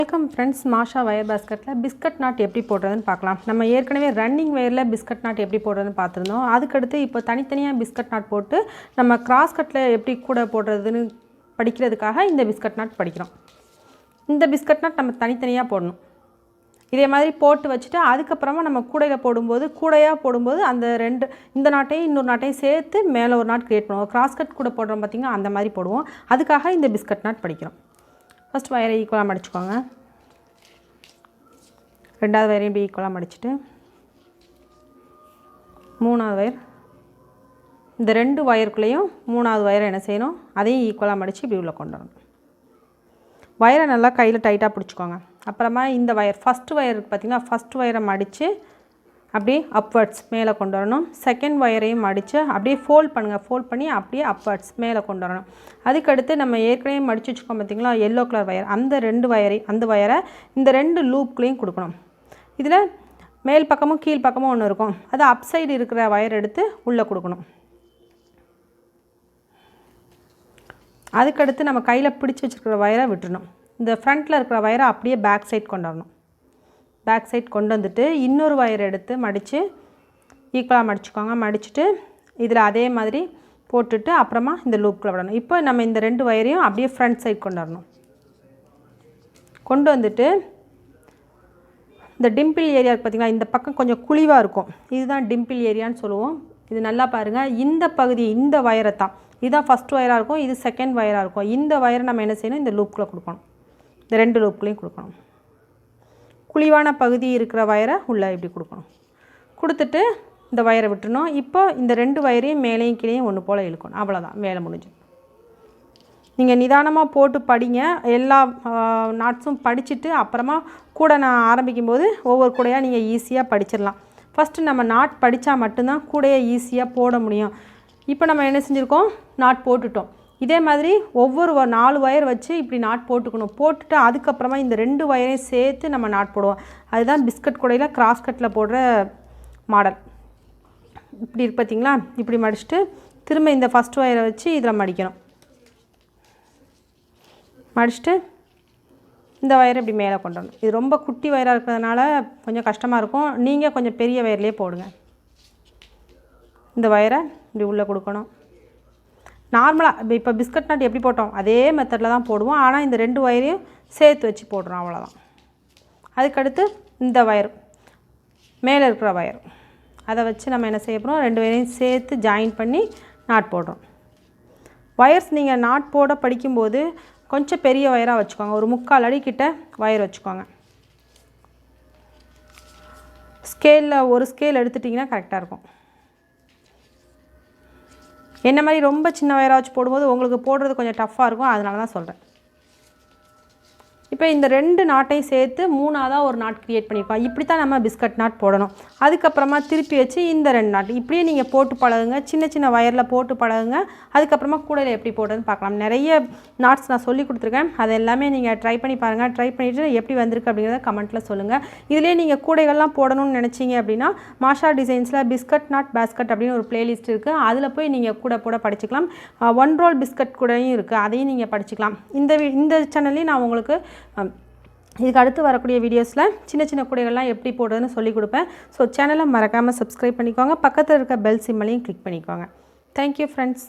Welcome friends. மாஷா wire பாஸ்கெட்டில் biscuit knot எப்படி போடுறதுன்னு பார்க்கலாம். நம்ம ஏற்கனவே ரன்னிங் வயரில் பிஸ்கட் நாட் எப்படி போடுறதுன்னு பார்த்துருந்தோம். அதுக்கடுத்து இப்போ தனித்தனியாக பிஸ்கட் நாட் போட்டு நம்ம கிராஸ் கட்டில் எப்படி கூட போடுறதுன்னு படிக்கிறதுக்காக இந்த பிஸ்கட் நாட் படிக்கிறோம். இந்த பிஸ்கட் நாட் நம்ம தனித்தனியாக போடணும். இதே மாதிரி போட்டு வச்சுட்டு அதுக்கப்புறமா நம்ம கூடையில் போடும்போது அந்த இந்த நாட்டையும் இன்னொரு நாட்டையும் சேர்த்து மேலே ஒரு நாட் க்ரியேட் பண்ணுவோம். கிராஸ் கட் கூட போடுறோம் பார்த்திங்கன்னா, அந்த மாதிரி போடுவோம். அதுக்காக இந்த பிஸ்கட் நாட் படிக்கிறோம். ஃபஸ்ட் வயரை ஈக்குவலாக மடிச்சுக்கோங்க. ரெண்டாவது வயரையும் இப்படி ஈக்குவலாக மடிச்சுட்டு மூணாவது வயர், இந்த ரெண்டு வயருக்குள்ளேயும் மூணாவது வயரை என்ன செய்யணும், அதையும் ஈக்குவலாக மடித்து இப்படி உள்ளே கொண்டு வரணும். வயரை நல்லா கையில் டைட்டாக பிடிச்சிக்கோங்க. அப்புறமா இந்த வயர் ஃபஸ்ட்டு வயர் இருக்குது பார்த்திங்கன்னா, ஃபஸ்ட் வயரை மடித்து அப்படியே அப்வர்ட்ஸ் மேலே கொண்டு வரணும். செகண்ட் வயரையும் மடித்து அப்படியே ஃபோல்ட் பண்ணுங்கள். ஃபோல்ட் பண்ணி அப்படியே அப்வர்ட்ஸ் மேலே கொண்டு வரணும். அதுக்கடுத்து நம்ம ஏற்கனவே மடித்து வச்சுக்கோம் பார்த்திங்களா, எல்லோ கலர் வயர், அந்த வயரை இந்த ரெண்டு லூப்குள்ளேயும் கொடுக்கணும். இதில் மேல் பக்கமும் கீழ் பக்கமும் ஒன்று இருக்கும், அது அப் சைடு இருக்கிற வயர் எடுத்து உள்ளே கொடுக்கணும். அதுக்கடுத்து நம்ம கையில் பிடிச்சி வச்சுருக்கிற வயரை விட்டுறணும். இந்த ஃப்ரண்ட்டில் இருக்கிற வயரை அப்படியே பேக் சைட் கொண்டு வரணும். பேக் சைட் கொண்டு வந்துட்டு இன்னொரு வயர் எடுத்து மடித்து ஈக்குவலாக மடிச்சுக்கோங்க. மடிச்சுட்டு இதில் அதே மாதிரி போட்டுட்டு அப்புறமா இந்த லூப்பில் விடணும். இப்போ நம்ம இந்த ரெண்டு வயரையும் அப்படியே ஃப்ரண்ட் சைட் கொண்டு வரணும். கொண்டு வந்துட்டு இந்த டிம்பிள் ஏரியா பார்த்திங்கன்னா, இந்த பக்கம் கொஞ்சம் குழிவாக இருக்கும், இதுதான் டிம்பிள் ஏரியான்னு சொல்லுவோம். இது நல்லா பாருங்கள். இந்த பகுதி, இந்த வயரை தான், இதுதான் ஃபஸ்ட் வயராக இருக்கும், இது செகண்ட் வயராக இருக்கும். இந்த வயரை நம்ம என்ன செய்யணும், இந்த லூப்பில் கொடுக்கணும். இந்த ரெண்டு லூப்லையும் கொடுக்கணும். குழிவான பகுதி இருக்கிற வயரை உள்ளே இப்படி கொடுக்கணும். கொடுத்துட்டு இந்த வயரை விட்டுணும். இப்போ இந்த ரெண்டு வயரையும் மேலேயும் கீழேயும் ஒன்று போல் இழுக்கணும். அவ்வளோதான், வேலை முடிஞ்சு. நீங்கள் நிதானமாக போட்டு படிங்க. எல்லா நாட்ஸும் படிச்சுட்டு அப்புறமா கூட நான் ஆரம்பிக்கும்போது ஒவ்வொரு கூடையாக நீங்கள் ஈஸியாக படிச்சிடலாம். ஃபஸ்ட்டு நம்ம நாட் படித்தா மட்டும்தான் கூடையை ஈஸியாக போட முடியும். இப்போ நம்ம என்ன செஞ்சுருக்கோம், நாட் போட்டுட்டோம். இதே மாதிரி ஒவ்வொரு 4 வயர் வச்சு இப்படி நாட் போட்டுக்கணும். போட்டுட்டு அதுக்கப்புறமா இந்த ரெண்டு வயரையும் சேர்த்து நம்ம நாட் போடுவோம். அதுதான் பிஸ்கட் கூடையில் கிராஸ் கட்டில் போடுற மாடல். இப்படி இருக்கு பார்த்திங்களா, இப்படி மடிச்சுட்டு திரும்ப இந்த ஃபஸ்ட் வயரை வச்சு இதில் மடிக்கணும். மடிச்சுட்டு இந்த வயரை இப்படி மேலே கொண்டு வரணும். இது ரொம்ப குட்டி வயராக இருக்கிறதுனால கொஞ்சம் கஷ்டமாக இருக்கும். நீங்கள் கொஞ்சம் பெரிய வயர்லேயே போடுங்க. இந்த வயரை இப்படி உள்ளே கொடுக்கணும். நார்மலாக இப்போ பிஸ்கட் நாட் எப்படி போட்டோம் அதே மெத்தடில் தான் போடுவோம். ஆனால் இந்த ரெண்டு வயரையும் சேர்த்து வச்சு போடுறோம், அவ்வளோதான். அதுக்கடுத்து இந்த வயர், மேலே இருக்கிற வயர், அதை வச்சு நம்ம என்ன செய்ய போகிறோம், ரெண்டு வயரையும் சேர்த்து ஜாயின் பண்ணி நாட் போடுறோம். வயர்ஸ் நீங்கள் நாட் போட படிக்கும்போது கொஞ்சம் பெரிய வயராக வச்சுக்கோங்க. ஒரு 3/4 அடி கிட்ட வயர் வச்சுக்கோங்க. ஸ்கேலில் ஒரு ஸ்கேல் எடுத்துட்டிங்கன்னா கரெக்டாக இருக்கும். என்ன மாதிரி ரொம்ப சின்ன வயராக வச்சு போடும்போது உங்களுக்கு போடுறது கொஞ்சம் டஃப்பாக இருக்கும், அதனால தான் சொல்கிறேன். இப்போ இந்த ரெண்டு நாட்டையும் சேர்த்து மூணாவதாக ஒரு நாட் க்ரியேட் பண்ணியிருக்கோம். இப்படி தான் நம்ம பிஸ்கட் நாட் போடணும். அதுக்கப்புறமா திருப்பி வச்சு இந்த ரெண்டு நாட் இப்படியே நீங்கள் போட்டு பழகுங்க. சின்ன சின்ன வயரில் போட்டு பழகுங்க. அதுக்கப்புறமா கூடையில் எப்படி போடுறதுன்னு பார்க்கலாம். நிறைய நாட்ஸ் நான் சொல்லி கொடுத்துருக்கேன். அது எல்லாமே நீங்கள் ட்ரை பண்ணி பாருங்கள். ட்ரை பண்ணிவிட்டு எப்படி வந்திருக்கு அப்படிங்கிறத கமெண்ட்டில் சொல்லுங்கள். இதிலே நீங்கள் கூடைகள்லாம் போடணும்னு நினச்சிங்க அப்படின்னா மாஷா டிசைன்ஸில் பிஸ்கட் நாட் பாஸ்கெட் அப்படின்னு ஒரு பிளேலிஸ்ட் இருக்குது. அதில் போய் நீங்கள் கூட போட படிச்சுக்கலாம். 1 ரோல் பிஸ்கட் கூடையும் இருக்குது, அதையும் நீங்கள் படிச்சுக்கலாம். இந்த சேனல்லையும் நான் உங்களுக்கு இதுக்கு அடுத்து வரக்கூடிய வீடியோஸில் சின்ன சின்ன கூடைகள்லாம் எப்படி போடுறதுன்னு சொல்லி கொடுப்பேன். ஸோ சேனலை மறக்காமல் சப்ஸ்கிரைப் பண்ணிக்கோங்க. பக்கத்தில் இருக்க பெல் சிம்மலையும் கிளிக் பண்ணிக்கோங்க. Thank you friends.